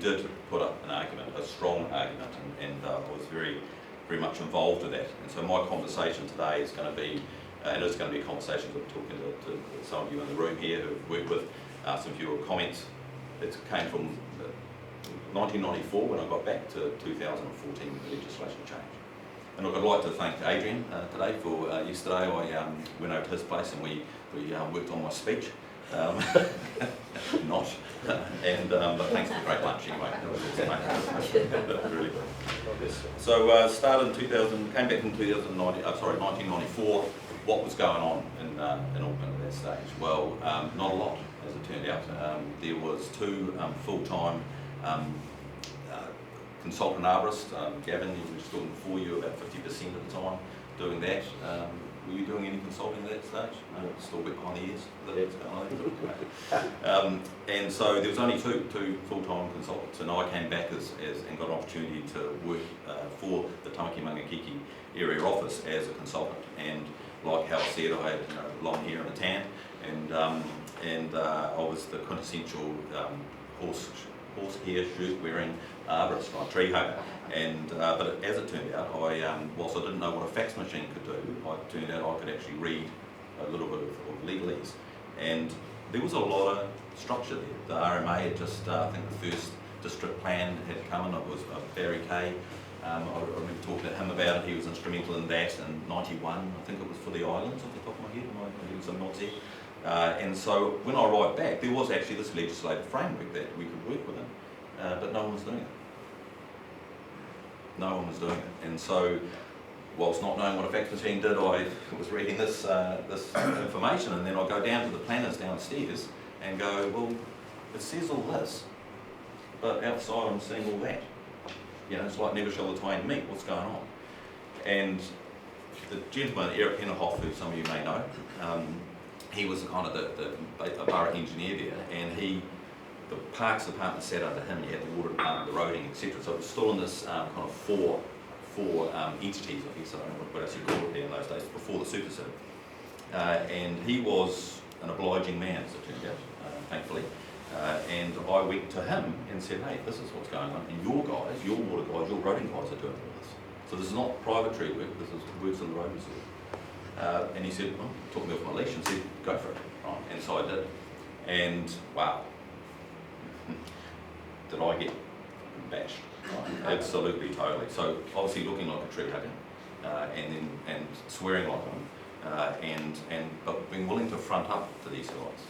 did put up an argument, a strong argument, and I was very much involved in that. And so my conversation today is going to be, and it's going to be conversations I'm talking to some of you in the room here who've worked with some of your comments. It came from 1994 when I got back to 2014 when the legislation changed. And look, I'd like to thank Adrian today for yesterday. I went over to his place and we worked on my speech. Not. But thanks for the great lunch anyway. That was awesome, really good. So started in 2000, came back in 1994. What was going on in Auckland at that stage? Well, not a lot, as it turned out. There was two full-time consultant arborists. Gavin, he was doing for you about 50% of the time doing that. Were you doing any consulting at that stage? No, still a bit behind the ears. And so there was only two full-time consultants, and I came back and got an opportunity to work for the Tamaki Mangakiki area office as a consultant. And like Hal said, I had long hair and a tan, and I was the quintessential horsehair shirt wearing arborist, like tree hugger. But as it turned out, whilst I didn't know what a fax machine could do, it turned out I could actually read a little bit of legalese. And there was a lot of structure there. The RMA had just, I think the first district plan had come in, it was Barry Kay. I remember talking to him about it. He was instrumental in that in '91. I think it was for the islands off the top of my head. I getting some nods there. And so when I arrived back, there was actually this legislative framework that we could work within, but no one was doing it. No one was doing it. And so, whilst not knowing what a fax machine did, I was reading this information, and then I go down to the planners downstairs and go, well, it says all this, but outside I'm seeing all that. It's like never shall the twain meet, what's going on? And the gentleman, Eric Hennehoff, who some of you may know, he was kind of the borough engineer there, and the Parks Department sat under him, you had the Water Department, the roading, etc. So it was still in this kind of four entities, I guess, I don't know what else you call it there in those days, before the super city. And he was an obliging man, as it turned out, thankfully. And I went to him and said, hey, this is what's going on, and your guys, your water guys, your roading guys are doing all this. So this is not private tree work, this is works in the road reserve. And he said, well, took me off my leash and said, go for it. Right? And so I did. And wow, did I get bashed? Right? Absolutely, totally. So obviously looking like a tree hugger, and swearing like one, but being willing to front up to these guys.